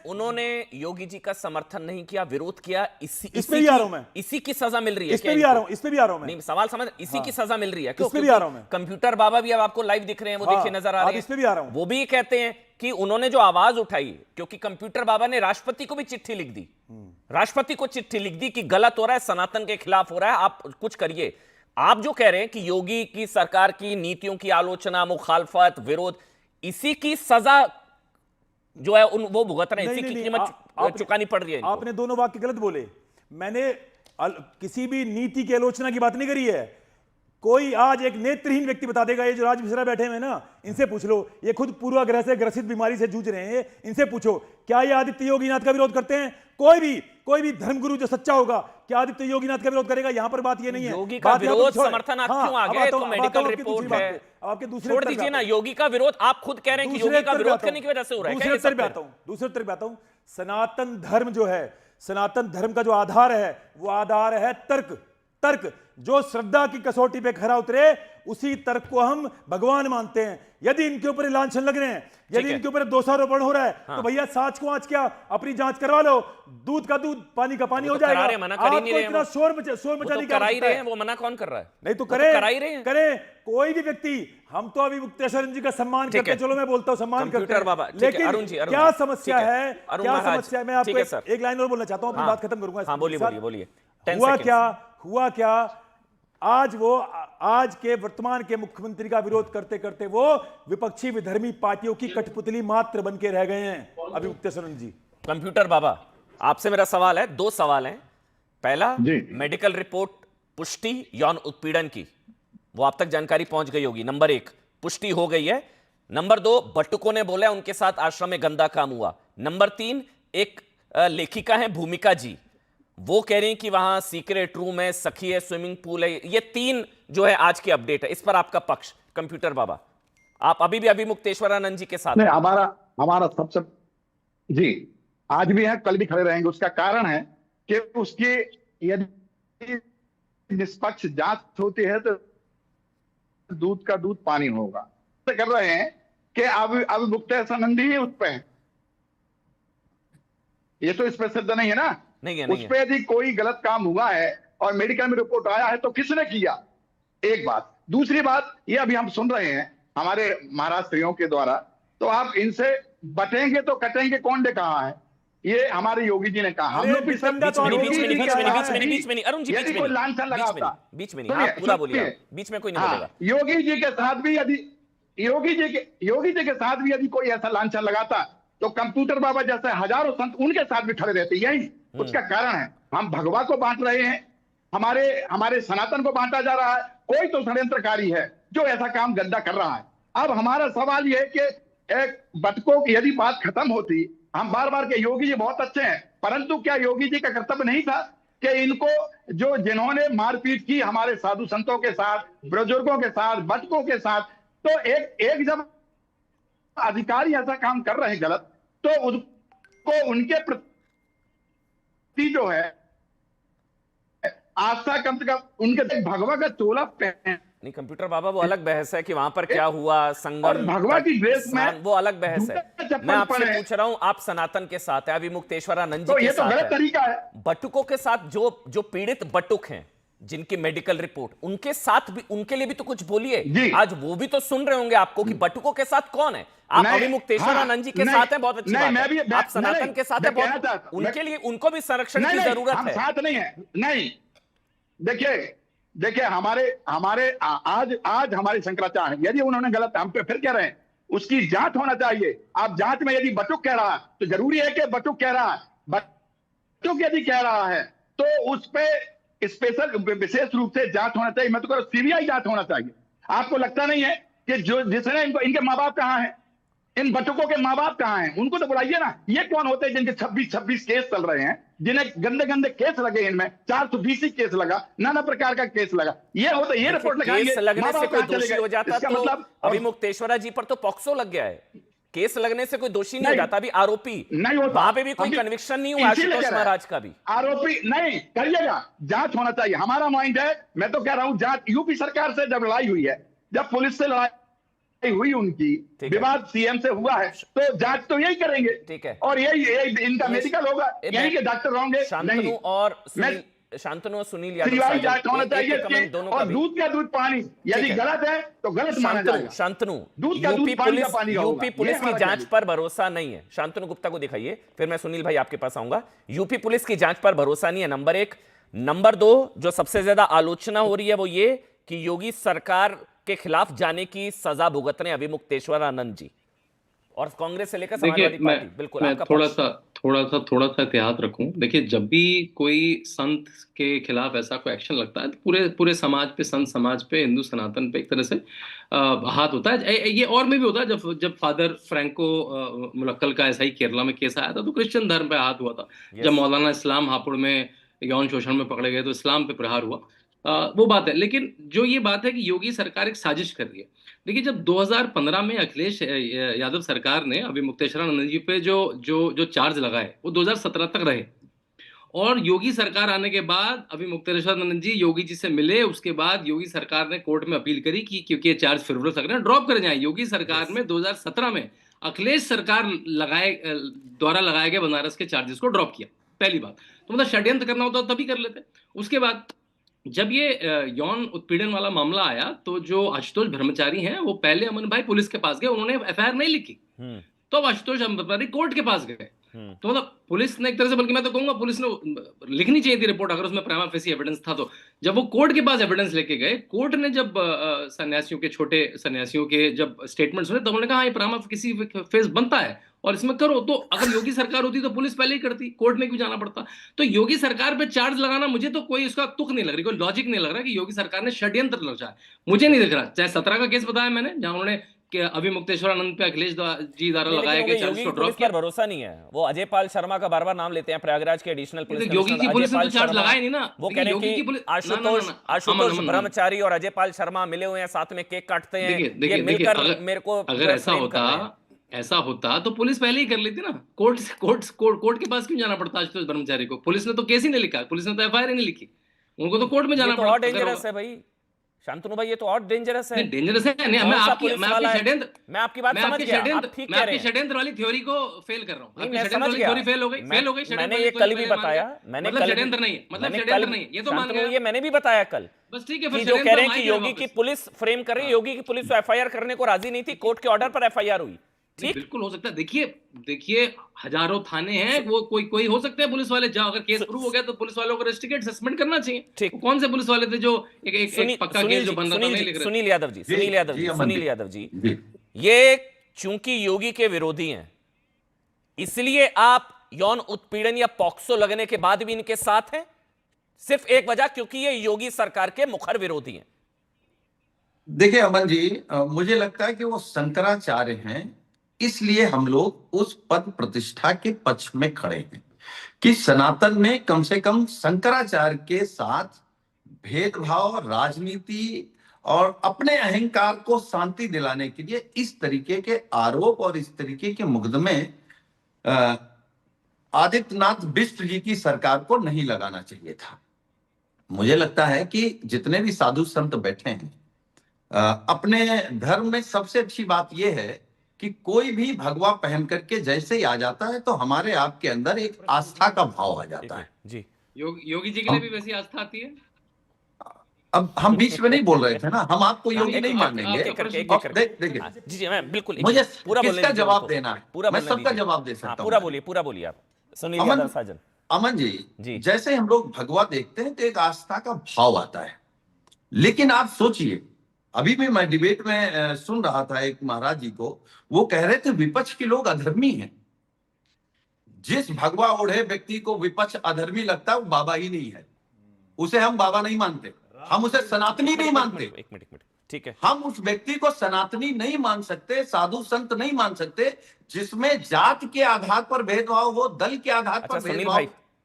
उन्होंने योगी जी का समर्थन नहीं किया, विरोध किया, इस पे भी आ रहा हूं मैं, इसी की सजा मिल रही है। इस पे भी आ रहा हूं, इस पे भी आ रहा हूं मैं। नहीं, सवाल समझ, इसी की सजा मिल रही है। इस पे भी आ रहा हूं मैं। कंप्यूटर बाबा भी अब आपको लाइव दिख रहे हैं, वो देखिए नजर आ रहे हैं। इस पे भी आ रहा हूं। वो भी कहते हैं कि उन्होंने जो आवाज उठाई, क्योंकि कंप्यूटर बाबा ने राष्ट्रपति को भी चिट्ठी लिख दी, राष्ट्रपति को चिट्ठी लिख दी कि गलत हो रहा है, सनातन के खिलाफ हो रहा है, आप कुछ करिए। आप जो कह रहे हैं कि योगी की सरकार की नीतियों की आलोचना, मुखालफत, विरोध, इसी की सजा जो है वो भुगत रहे हैं, इसी की कीमत चुकानी पड़ रही है इनको। आपने दोनों वाक्य गलत बोले। मैंने किसी भी नीति की आलोचना की बात नहीं करी है। कोई आज एक नेत्रहीन व्यक्ति बता देगा, ये जो राज मिश्रा बैठे हुए ना, इनसे पूछ लो, ये खुद पूर्वाग्रह से ग्रसित बीमारी से जूझ रहे हैं, इनसे पूछो क्या ये आदित्य योगीनाथ का विरोध करते हैं? कोई भी धर्मगुरु जो सच्चा होगा, क्या आदित्य योगीनाथ का विरोध करेगा? यहां पर बात ये नहीं है। योगी का विरोध समर्थन आप क्यों आ गए? तो मेडिकल रिपोर्ट है, आपके दूसरे छोड़ दीजिए ना। योगी का विरोध आप खुद कह रहे हैं कि योगी का विरोध करने की वजह से हो रहा है। दूसरे उत्तर पे आता हूं। सनातन धर्म जो है, सनातन धर्म का जो आधार है, वो आधार है तर्क। जो श्रद्धा की कसौटी पे खरा उतरे, उसी तर्क को हम भगवान मानते हैं। यदि इनके ऊपर लांछन लग रहे हैं, यदि इनके ऊपर दोषारोपण हो रहा है, तो भैया साच को आज क्या, अपनी जांच करवा लो। दूध का दूध, पानी का पानी हो जाएगा। आपको इतना शोर मचाने करा ही रहे हैं, वो मना कौन कर रहा है? नहीं तो करे कोई भी व्यक्ति। हम तो अभी मुक्तेश्वर जी का सम्मान करते हैं, चलो मैं बोलता हूं सम्मान करते हैं, लेकिन क्या समस्या है? मैं आपको एक लाइन और बोलना चाहता हूं, अपनी बात खत्म करूंगा। बोलिए। हुआ क्या? आज के वर्तमान के मुख्यमंत्री का विरोध करते करते वो विपक्षी विधर्मी पार्टियों की कठपुतली मात्र बन के रह गए हैं अभी मुक्तेश्वर जी। कंप्यूटर बाबा, आपसे मेरा सवाल है, दो सवाल हैं। पहला, मेडिकल रिपोर्ट पुष्टि यौन उत्पीड़न की, वो आप तक जानकारी पहुंच गई होगी। नंबर 1, पुष्टि हो गई है। नंबर 2, बटुकों ने बोला उनके साथ आश्रम में गंदा काम हुआ। नंबर 3, एक लेखिका है भूमिका जी, वो कह रही हैं कि वहां सीक्रेट रूम है, सखी है, स्विमिंग पूल है। ये 3 जो है आज की अपडेट है। इस पर आपका पक्ष, कंप्यूटर बाबा, आप अभी मुक्तेश्वरानंद जी के साथ नहीं, हमारा सबसे जी आज भी है, कल भी खड़े रहेंगे। उसका कारण है कि उसकी यदि निष्पक्ष जांच होती है तो दूध का दूध पानी होगा। तो कर रहे हैं कि अब मुक्तेश्वरानंद ही उस पे, ये तो इस पे सिद्ध नहीं है ना। उस पे यदि कोई गलत काम हुआ है और मेडिकल में रिपोर्ट आया है तो किसने किया? एक बात। दूसरी बात, ये अभी हम सुन रहे हैं हमारे महाराज स्त्रियों के द्वारा, तो आप इनसे बटेंगे तो कटेंगे कौन ने कहा है? ये हमारे योगी जी ने कहा। हम लोग भी बीच में अरुण जी, यदि कोई लांछन लगाता, बीच में नहीं, आप पूरा बोलिए, बीच में कोई नहीं बोलेगा। योगी जी के साथ भी यदि कोई ऐसा लांछन लगाता तो कंप्यूटर बाबा जैसे हजारों संत उनके साथ भी खड़े रहते। यही उसका कारण है। हम भगवा को बांट रहे हैं, हमारे सनातन को बांटा जा रहा है। कोई तो षड्यंत्रकारी है जो ऐसा काम गंदा कर रहा है। अब हमारा सवाल यह है कि एक बटकों की यदि बात खत्म होती, हम बार बार के योगी जी बहुत अच्छे हैं, परंतु क्या योगी जी का कर्तव्य नहीं था कि इनको जिन्होंने मारपीट की हमारे साधु संतों के साथ, बुजुर्गों के साथ, बटकों के साथ, तो एक जब अधिकारी ऐसा काम कर रहे हैं गलत, तो उसको उनके प्रति जो है आस्था कम से कम उनके भगवा का चोला पहन। नहीं कंप्यूटर बाबा, वो अलग बहस है कि वहां पर क्या हुआ, संगम भगवा की ड्रेस में, वो अलग बहस है। मैं आपसे पूछ रहा हूं, आप सनातन के साथ है, अभी मुक्तेश्वरानंद जी तो के ये साथ तो गलत तरीका है। बटुकों के साथ जो पीड़ित बटुक हैं, जिनकी मेडिकल रिपोर्ट, उनके साथ भी, उनके लिए भी तो कुछ बोलिए। आज वो भी तो सुन रहे होंगे आपको कि बटुकों के साथ कौन है। आप अभी मुक्तेश्वरानंद जी के साथ हैं, बहुत अच्छी बात है। आप सनातन के साथ है, उनके लिए, उनको भी संरक्षण की जरूरत है। साथ नहीं है, नहीं। देखिए हमारे आज हमारे शंकराचार्य, यदि उन्होंने गलत, हम पे फिर कह रहे हैं उसकी जांच होना चाहिए। आप जांच में यदि बटुक कह रहा है तो जरूरी है कि बटुक कह रहा है, बटुक यदि कह रहा है तो उस पे स्पेशल विशेष रूप से जांच होना चाहिए। मैं तो कह रहा हूं सीबीआई जांच होना चाहिए। आपको लगता नहीं है कि जिसने इनके माँ बाप कहां हैं, इन बटुकों के माँ बाप कहां हैं, उनको तो बुलाइए ना। ये कौन होते हैं जिनके 26 केस चल रहे हैं, जिन्हें गंदे केस लगे, इनमें 420 केस लगा, नाना प्रकार का केस लगा। ये होता, ये रिपोर्ट लगाएंगे, केस लगने से कोई दोषी हो जाता तो मतलब अभी मुक्तेश्वरा जी पर तो पॉक्सो लग गया है। केस लगने से कोई दोषी नहीं हो जाता, अभी आरोपी नहीं होता, वहां पे भी कोई कन्विक्शन नहीं हुआ आशुतोष महाराज का भी। आरोपी नहीं करिएगा, जांच होना चाहिए। हमारा माइंड है, मैं तो कह रहा हूं जांच। यूपी सरकार से जब लड़ाई हुई है, जब पुलिस से लड़ाई हुई उनकी, ठीक है। विवाद सीएम से हुआ है, तो जांच तो यही करेंगे। ठीक है। और यही इनका मेडिकल होगा, यही के डॉक्टर होंगे। शांतनु और मैं शांतनु और सुनील यादव सीवाई साजन, जांच होना एक चाहिए कमेंट दोनों का और भी। दूध का दूध पानी, यदि है। गलत है तो गलत माना जाएगा। शांतनु, दूध का दूध पानी का पानी होगा। यूपी पुलिस की जांच पर भरोसा नहीं है। शांतनु गुप्ता को दिखाइए, फिर मैं सुनील भाई आपके पास आऊंगा। यूपी पुलिस की जांच पर भरोसा नहीं है, नंबर एक। नंबर दो, जो सबसे ज्यादा आलोचना हो रही है वो ये कि योगी सरकार के खिलाफ जाने की सजा भुगतने अभिमुक्तेश्वर आनंद जी, और कांग्रेस से लेकर समाजवादी पार्टी। बिल्कुल, मैं आपका थोड़ा सा एहतियात रखूं। देखिए, जब भी कोई संत के खिलाफ ऐसा कोई एक्शन लगता है तो पूरे समाज पे, संत समाज पे, हिंदू सनातन पे एक तरह से हाथ होता है। ये और में भी होता है। जब फादर फ्रैंको मुलक्कल का ऐसा ही केरला में केस आया था तो क्रिश्चियन धर्म पे हाथ हुआ था। जब मौलाना इस्लाम हापुड़ में यौन शोषण में पकड़े गए तो इस्लाम पे प्रहार हुआ। वो बात है। लेकिन जो ये बात है कि योगी सरकार एक साजिश कर रही है। देखिए, जब 2015 में अखिलेश यादव सरकार ने अभिमुक्तेश्वरानंद जी पे जो चार्ज लगाए वो 2017 तक रहे, और योगी सरकार आने के बाद अभिमुक्तेश्वरानंद जी योगी जी से मिले। उसके बाद योगी सरकार ने कोर्ट में अपील करी कि क्योंकि ये चार्ज फ्रिवोलस लग रहे हैं, ड्रॉप कर जाए। योगी सरकार में 2017 में अखिलेश सरकार द्वारा लगाए गए बनारस के चार्जेस को ड्रॉप किया। पहली बात तो मतलब षड्यंत्र करना होता तभी कर लेते। उसके बाद जब ये यौन उत्पीड़न वाला मामला आया तो जो आशुतोष ब्रह्मचारी हैं वो पहले अमन भाई पुलिस के पास गए, उन्होंने एफआईआर नहीं लिखी, तो आशुतोष ब्रह्मचारी कोर्ट के पास गए। तो मतलब पुलिस ने एक तरह से, बल्कि मैं तो कहूंगा पुलिस ने लिखनी चाहिए थी रिपोर्ट अगर उसमें प्राइमा फेसी एविडेंस था तो। जब वो कोर्ट के पास एविडेंस लेके गए, कोर्ट ने जब सन्यासियों के, छोटे सन्यासियों के जब स्टेटमेंट सुने तो उन्होंने कहा ये प्राइमा फेसी फेस बनता है और इसमें करो। तो अगर योगी सरकार होती तो पुलिस पहले ही करती, कोर्ट में क्यों जाना पड़ता। तो योगी सरकार पे चार्ज लगाना, मुझे तो कोई उसका तुक नहीं लग रही, कोई लॉजिक नहीं लग रहा कि योगी सरकार ने षड्यंत्र रचा है। मुझे नहीं दिख रहा। चाहे 17 का केस बताया मैंने, जहां उन्होंने कि अभिमुक्तेश्वरानंद पे अखिलेश जी द्वारा लगाए गए चार्ज को ड्रॉप किया। भरोसा नहीं है। वो अजय पाल शर्मा का बार-बार नाम लेते हैं, प्रयागराज के एडिशनल पुलिस योगी की पुलिस ने तो चार्ज लगाया नहीं ना। वो कह रहे हैं कि आशुतोष ब्रह्मचारी और अजय पाल शर्मा मिले हुए हैं, साथ में केक काटते हैं। ये मिलकर मेरे को, अगर ऐसा होता तो पुलिस पहले ही कर लेती ना। कोर्ट के पास क्यों जाना पड़ता आशुतोष ब्रह्मचारी को? पुलिस ने तो केस ही नहीं लिखा, पुलिस ने तो एफआईआर ही नहीं लिखी, उनको तो कोर्ट में जाना पड़ा। और डेंजरस है भाई शांतनु भाई, ये तो और डेंजरस है। डेंजरस है नहीं, मैं आपकी बात समझ गया। मैं आपकी षड्यंत्र वाली थ्योरी को फेल कर रहा हूं। आपकी षड्यंत्र वाली थ्योरी फेल हो गई। मैंने ये कल भी बताया, मतलब षड्यंत्र नहीं है, मतलब षड्यंत्र नहीं है, ये तो मान गया। ये मैंने भी बताया कल। बस ठीक है, फिर जो कह रहे हैं कि योगी की पुलिस फ्रेम कर रही है, योगी की पुलिस एफआईआर करने को राजी नहीं थी, कोर्ट के ऑर्डर पर एफआईआर हुई। ठीक, बिल्कुल हो सकता है। देखिए हजारों थाने हैं, वो कोई हो सकते हैं पुलिस वाले। जाओ, अगर केस प्रूव हो गया तो पुलिस वालों को रेस्ट्रिकेट सस्पेंड करना चाहिए। कौन से पुलिस वाले थे जो एक पक्का केस जो बन रहा था नहीं लिख रहे? सुनील यादव जी, ये चूंकि योगी के विरोधी हैं, इसलिए आप यौन उत्पीड़न या पॉक्सो लगने के बाद भी इनके साथ हैं। सिर्फ एक वजह, क्योंकि ये योगी सरकार के मुखर विरोधी हैं। देखिए अमन जी, मुझे लगता है कि वो शंकराचार्य हैं, इसलिए हम लोग उस पद प्रतिष्ठा के पक्ष में खड़े हैं कि सनातन में कम से कम शंकराचार्य के साथ भेदभाव, राजनीति और अपने अहंकार को शांति दिलाने के लिए इस तरीके के आरोप और इस तरीके के मुकदमे आदित्यनाथ बिष्ट जी की सरकार को नहीं लगाना चाहिए था। मुझे लगता है कि जितने भी साधु संत बैठे हैं, अपने धर्म में सबसे अच्छी बात यह है कि कोई भी भगवा पहन करके जैसे ही आ जाता है तो हमारे आपके अंदर एक आस्था का भाव आ जाता है। जी, योगी जी के लिए भी वैसी आस्था आती है। अब हम बीच में नहीं बोल रहे थे ना, हम आपको योगी नहीं मानेंगे। देखिए जी, मैं बिल्कुल, मुझे पूरा किसका जवाब देना है, मैं सबका जवाब दे सकता हूँ। पूरा बोलिए आप। सुनील यादव साजन। अमन जी, जैसे हम लोग भगवा देखते हैं तो एक आस्था का भाव आता है। लेकिन आप सोचिए, अभी भी मैं डिबेट में सुन रहा था एक महाराज जी को, वो कह रहे थे विपक्ष के लोग अधर्मी हैं। जिस भगवा ओढ़े व्यक्ति को विपक्ष अधर्मी लगता है वो बाबा ही नहीं है, उसे हम बाबा नहीं मानते, हम उसे सनातनी नहीं मानते। एक मिनट, ठीक है। हम उस व्यक्ति को सनातनी नहीं मान सकते, साधु संत नहीं मान सकते जिसमें जात के आधार पर भेदभाव हो, दल के आधार पर भेदभाव